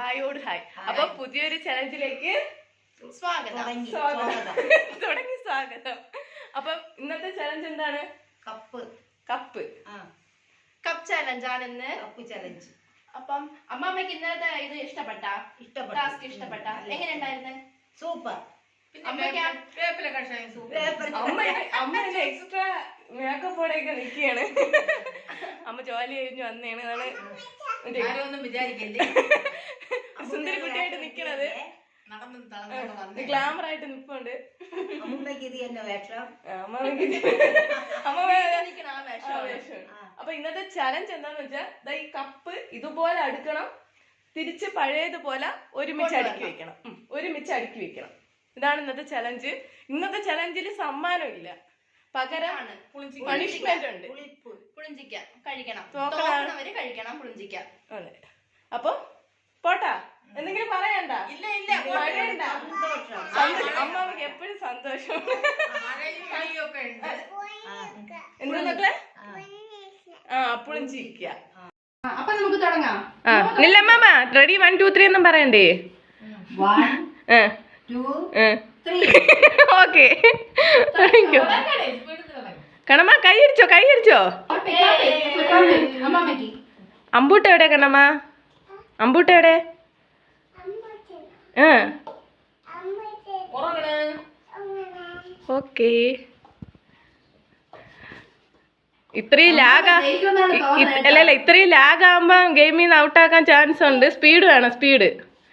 ഹായോട് hi. അപ്പൊ പുതിയൊരു ചലഞ്ചിലേക്ക് സ്വാഗതം. അപ്പൊ ഇന്നത്തെ ചലഞ്ച് എന്താണ്? കപ്പ് ചലഞ്ച് ആണ് ഇന്ന്. Cup challenge. അപ്പം അമ്മമ്മക്ക് ഇന്നത്തെ ഇത് ഇഷ്ടപ്പെട്ട എങ്ങനെ ഉണ്ടായിരുന്നു? സൂപ്പർ. അമ്മ എക്സ്ട്രാ മേക്കപ്പോടെയൊക്കെ നിൽക്കുകയാണ്. അമ്മ ജോലി കഴിഞ്ഞു വന്നേണ്. സുന്ദരി കുട്ടിയായിട്ട് നിക്കണത് ഗ്ലാമർ ആയിട്ട് നിപ്പുണ്ട്. അപ്പൊ ഇന്നത്തെ ചലഞ്ച് എന്താന്ന് വെച്ചാൽ ഈ കപ്പ് ഇതുപോലെ അടുക്കണം, തിരിച്ച് പഴയതുപോലെ ഒരുമിച്ച് അടുക്കി വെക്കണം. ഇതാണ് ഇന്നത്തെ ചലഞ്ച്. ഇന്നത്തെ ചലഞ്ചിൽ സമ്മാനം ഇല്ല, പകരം പണിഷ്മെന്റ് ഉണ്ട്. അപ്പൊ പോട്ടാ, എന്തെങ്കിലും പറയണ്ട? അമ്മക്ക് എപ്പോഴും സന്തോഷം. എന്താ പുളിഞ്ചിക്ക. അപ്പൊ നമുക്ക് തുടങ്ങാം. നില്ലമ്മ റെഡി 1 2 3 ഒന്നും പറയണ്ടേ? 1 2 3. ഓക്കെ, കണമ്മ കൈ അടിച്ചോ. അമ്പൂട്ട എവിടെ കണ്ണമ്മ? അമ്പൂട്ട എവിടെ? ഓക്കെ, ഇത്രയും ലാഗാകുമ്പോ ഗെയിമിൽ നിന്ന് ഔട്ടാക്കാൻ ചാൻസ് ഉണ്ട്. സ്പീഡ് വേണം, സ്പീഡ്.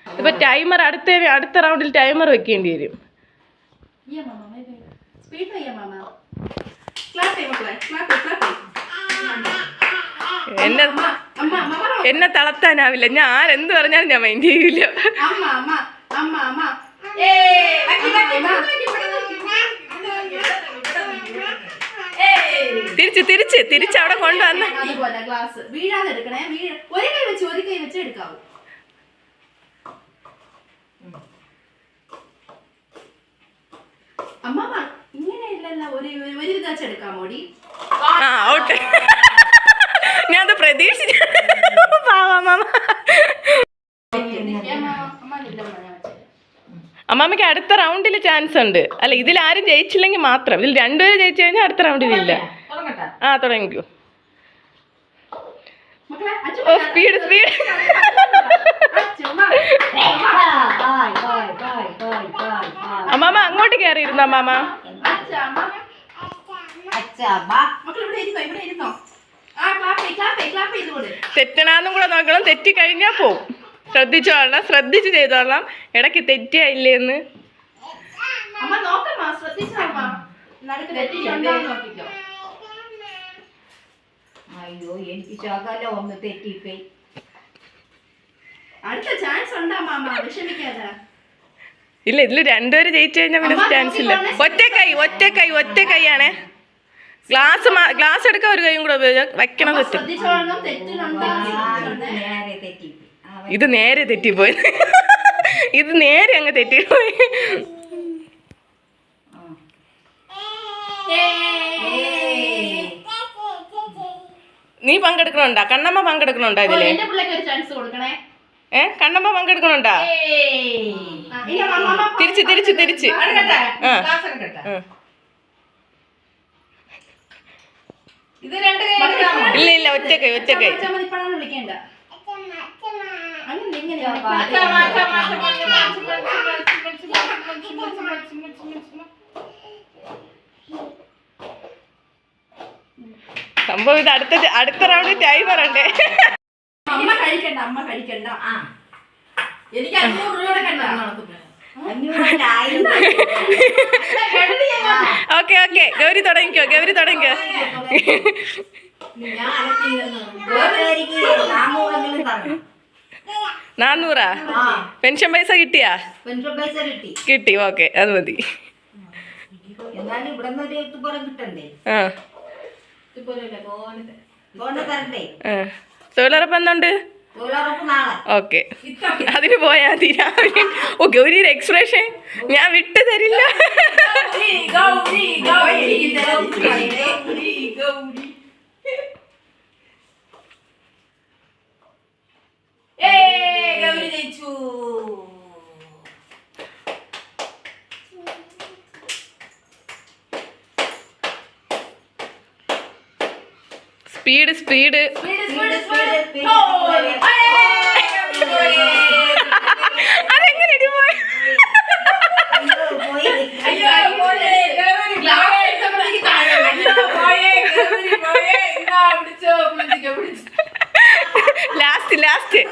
ഇപ്പൊ ടൈമർ അടുത്ത റൗണ്ടിൽ ടൈമർ വെക്കേണ്ടി വരും. എന്നെ തളർത്താനാവില്ല. ഞാൻ ആരെന്ത് പറഞ്ഞാലും ഞാൻ മൈൻഡ് ചെയ്യൂല. തിരിച്ച് അവിടെ കൊണ്ടുവന്ന ഔട്ട്. ഞാൻ പ്രതീക്ഷിച്ചു. അമ്മാമ്മക്ക് അടുത്ത റൗണ്ടിൽ ചാൻസ് ഉണ്ട്. അല്ല, ഇതിൽ ആരും ജയിച്ചില്ലെങ്കിൽ മാത്രം. ഇതിൽ രണ്ടുപേരും ജയിച്ചു കഴിഞ്ഞാൽ അടുത്ത റൗണ്ടിൽ ഇല്ല. തുടങ്ങിക്കോ. സ്പീഡ്. അമ്മാമ്മ അങ്ങോട്ട് കയറിയിരുന്നു. അമ്മാമ്മ തെറ്റണാന്നും കൂടെ നോക്കണം. തെറ്റി കഴിഞ്ഞാൽ പോവും. ശ്രദ്ധിച്ച് ചെയ്തോളാം. ഇടയ്ക്ക് തെറ്റിയില്ലേന്ന്. അയ്യോ, എനിക്ക് ശകലം ഒന്ന് തെറ്റിപ്പോയി. അടുത്ത ചാൻസ് ഉണ്ടാ മാമ, വിഷമിക്കാതെ. ഇല്ല, ഇതിൽ രണ്ടുപേരും ജയിച്ചു കഴിഞ്ഞാൽ പിന്നെ ചാൻസ് ഇല്ല. ഒറ്റ കൈയാണേ. ഗ്ലാസ് എടുക്കാൻ ഒരു കൈയും കൂടെ വെക്കണം. ഇത് നേരെ തെറ്റിപ്പോയി. അങ്ങ് തെറ്റിപ്പോയി. നീ പങ്കെടുക്കണുണ്ടാ? കണ്ണമ്മ പങ്കെടുക്കണുണ്ടാ ഇതില്? കണ്ണമ്മ പങ്കെടുക്കണുണ്ടാ? തിരിച്ച് ഇല്ല, ഒറ്റ കൈ. സംഭവം ഇത് അടുത്ത റൗണ്ട് ടൈമർ ഉണ്ട്. അമ്മ കഴിക്കണ്ട. എനിക്ക് 500 രൂപ. ഓക്കെ, ഗൗരി തുടങ്ങിക്കോ. 400 പെൻഷൻ പൈസ കിട്ടിയാ? കിട്ടി. ഓക്കെ, അത് മതി. തൊഴിലുറപ്പ് എന്തുണ്ട്? ഓക്കെ, അതിന് പോയാ മതി. രാവിലെ ഗൗരിയുടെ എക്സ്പ്രഷൻ ഞാൻ വിട്ടു തരില്ല. ഗൗരി ജയിച്ചു. Speed speed. അതെങ്ങനെ ഇടി പോയി? ലാസ്റ്റ് ലാസ്റ്റ്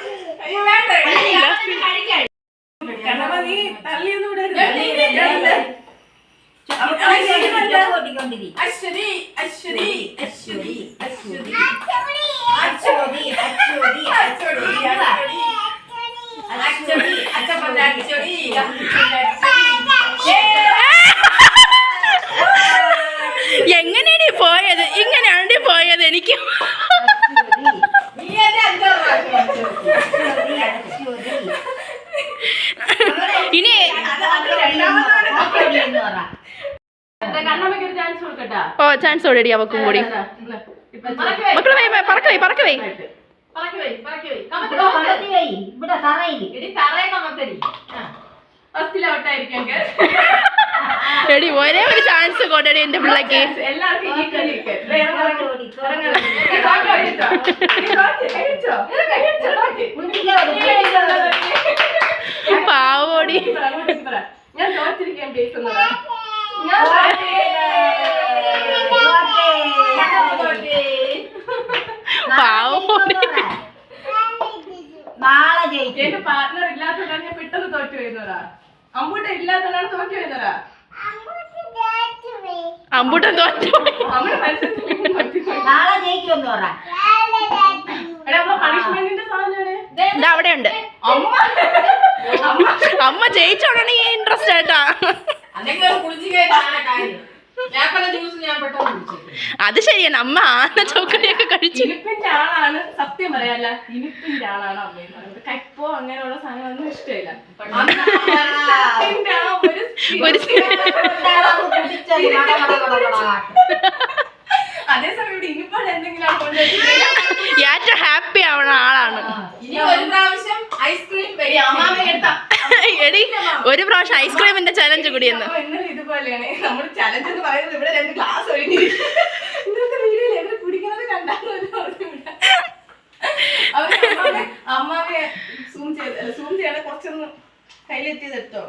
എങ്ങനെയാണ് പോയത്? ഇങ്ങനെയാണ് പോയത്. എനിക്ക് ഇനി ഓ ചാൻസ് ഓടി അവക്കും കൂടി. മക്കളെ പറക്കവേ പറക്കവേ. എടി ഒരേ ഒരു ചാൻസ് കൊണ്ടടി എന്റെ പിള്ളക്ക്. പാവോടി. ഞാൻ തോറ്റിരിക്കാൻ പേസുന്നതാ. എന്റെ പാർട്ണർ ഇല്ലാത്തതാണ് ഞാൻ പെട്ടെന്ന് തോറ്റു വരുന്നതാ. അമ്പൂട്ട ഇല്ലാത്തതാണ് തോറ്റു വരുന്നതാ. അമ്പൂട്ടൻ തോറ്റു. പണിഷ്മെന്റിന്റെ സാധനം അവിടെ ഉണ്ട്. അമ്മ ജയിച്ചോടാണ് ഈ ഇൻട്രസ്റ്റ് ആയിട്ടാ. അത് ശരിയാണ്. അമ്മ ആന ചോക്കടിയൊക്കെ കഴിച്ചു. ഇനിപ്പിന്റെ ആളാണ് സത്യം പറയാല്ല. ഇനിപ്പിന്റെ ആളാണ് അമ്മ. കയ്പോ അങ്ങനെയുള്ള സാധനങ്ങളൊന്നും ഇഷ്ടമില്ല. അതേസമയം ഇവിടെ ഇനിപ്പോൾ എന്തെങ്കിലും ഏറ്റവും ഹാപ്പി ആവണ ആളാണ്. എടി ഒരു പ്രാവശ്യം ഐസ്ക്രീമിന്റെ ചലഞ്ച് കൂടിയെന്ന്. ഇതുപോലെയാണ് നമ്മൾ ചലഞ്ച് എന്ന് പറയുന്നത്. ഇവിടെ 2 ഗ്ലാസ് ഒഴിഞ്ഞിരിക്കും. ഇന്നത്തെ വീഡിയോയിൽ എവിടെ കുടിക്കുന്നത് കണ്ടാലും അമ്മാവെ സൂം ചെയ്യാതെ കുറച്ചൊന്ന് ഹൈലൈറ്റ് ചെയ്തെടുത്തോ.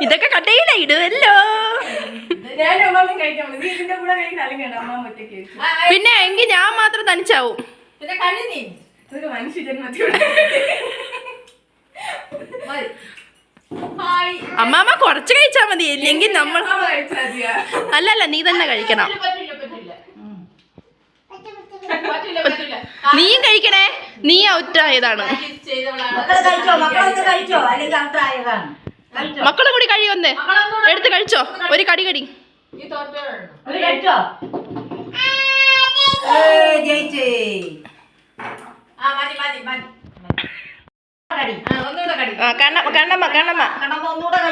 ഇതൊക്കെ കട്ടയില ഇടുവല്ലോ. പിന്നെ എങ്കിൽ ഞാൻ മാത്രം തനിച്ചാവും. അമ്മാമ്മ കുറച്ച് കഴിച്ചാ മതി. ഇല്ലെങ്കിൽ നമ്മൾ അല്ലല്ല നീ തന്നെ കഴിക്കണം. നീയും കഴിക്കണേ. നീ ഔട്ട് ആയതാണ്. മക്കളും കൂടി കഴിയൊന്ന് എടുത്ത് കഴിച്ചോ. ഒരു കടി കടി.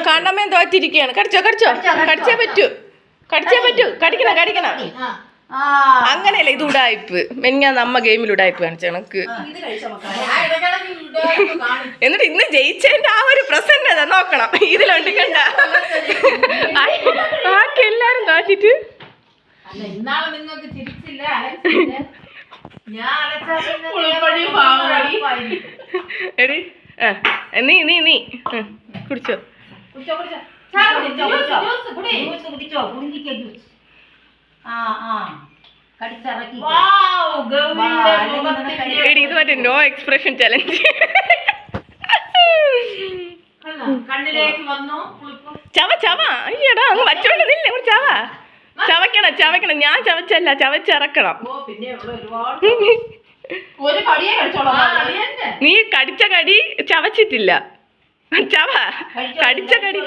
കണ്ണമ്മ തോറ്റിരിക്കുകയാണ്. കടിച്ചോ കടിച്ചോ. കടിച്ചേ പറ്റൂ. കടിക്കണം. അങ്ങനെയല്ല ഇത് ഉടായ്പ്. ഞാൻ നമ്മ ഗെയിമിൽ ഉടായ്പ് കാണിച്ച കണക്ക്. എന്നിട്ട് ഇന്ന് ജയിച്ചതിന്റെ ആ ഒരു പ്രസന്നത നോക്കണം. ഇതിലുണ്ട് കണ്ട. ബാക്കി എല്ലാരും തോറ്റിട്ട് എടി നീ കുടിച്ചോ. എടി ഇത് മറ്റേ നോ എക്സ്പ്രഷൻ ചലഞ്ച്. ചവ അയ്യടാ അങ്ങ് വച്ചോണ്ടതില്ല. ചവയ്ക്കണം. ഞാൻ ചവച്ചല്ല, ചവച്ചിറക്കണം. നീ കടിച്ച കടി ചവച്ചിട്ടില്ല. കടിച്ച കടി.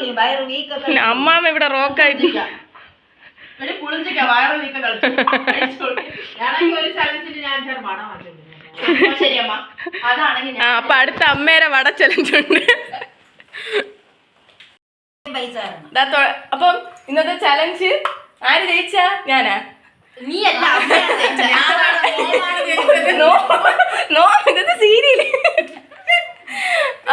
അമ്മാമ്മ ഇവിടെ റോക്കായിട്ടില്ല. അപ്പൊ അടുത്ത അമ്മേരെ വട ചലഞ്ചുണ്ട്. അപ്പം ഇന്നത്തെ ചലഞ്ച് ആര് ജയിച്ച? ഞാനാ? നീയല്ല നോ ഇതൊക്കെ സീരിയല്.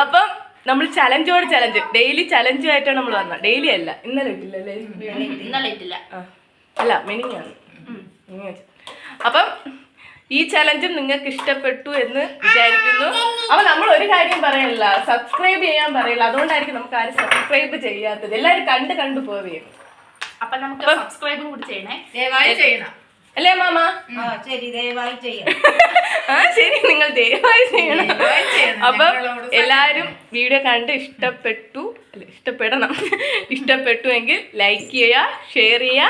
അപ്പം നമ്മൾ ചലഞ്ചോട് ചലഞ്ച്, ഡെയിലി ചലഞ്ചുമായിട്ടാണ് നമ്മൾ വന്നത്. ഡെയിലി അല്ല, ഇന്നലെ ഇട്ടില്ലല്ലേ? ഇന്നലെ ഇട്ടില്ല. അല്ല, മിനിങ്ങാണ്. അപ്പം ഈ ചലഞ്ചും നിങ്ങൾക്ക് ഇഷ്ടപ്പെട്ടു എന്ന് വിചാരിക്കുന്നു. അപ്പൊ നമ്മൾ ഒരു കാര്യം പറയണില്ല, സബ്സ്ക്രൈബ് ചെയ്യാൻ പറയില്ല. അതുകൊണ്ടായിരിക്കും നമുക്ക് ആരും സബ്സ്ക്രൈബ് ചെയ്യാത്തത്. എല്ലാവരും കണ്ടു പോവുകയും. അപ്പൊ നമുക്ക് സബ്സ്ക്രൈബും കൂടി ചെയ്യണേ. ദയവായി ചെയ്യണം അല്ലേ മാമ? ശരി, ദയവായി ചെയ്യണം. ശരി, നിങ്ങൾ ദയവായി ചെയ്യണം. അപ്പം എല്ലാവരും വീഡിയോ കണ്ട് ഇഷ്ടപ്പെടണം. ഇഷ്ടപ്പെട്ടു എങ്കിൽ ലൈക്ക് ചെയ്യുക, ഷെയർ ചെയ്യുക,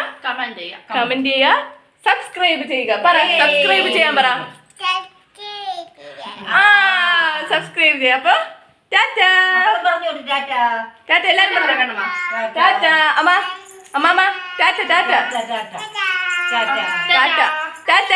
കമന്റ് ചെയ്യുക, സബ്സ്ക്രൈബ് ചെയ്യുക. പറ, സബ്സ്ക്രൈബ് ചെയ്യാൻ പറ. സബ്സ്ക്രൈബ് ചെയ്യാം. അപ്പൊ ടാറ്റ. ടാറ്റ എല്ലാരും പറഞ്ഞു. ടാറ്റ അമ്മ ടാറ്റ ടാറ്റ ടാറ്റ ടാറ്റ.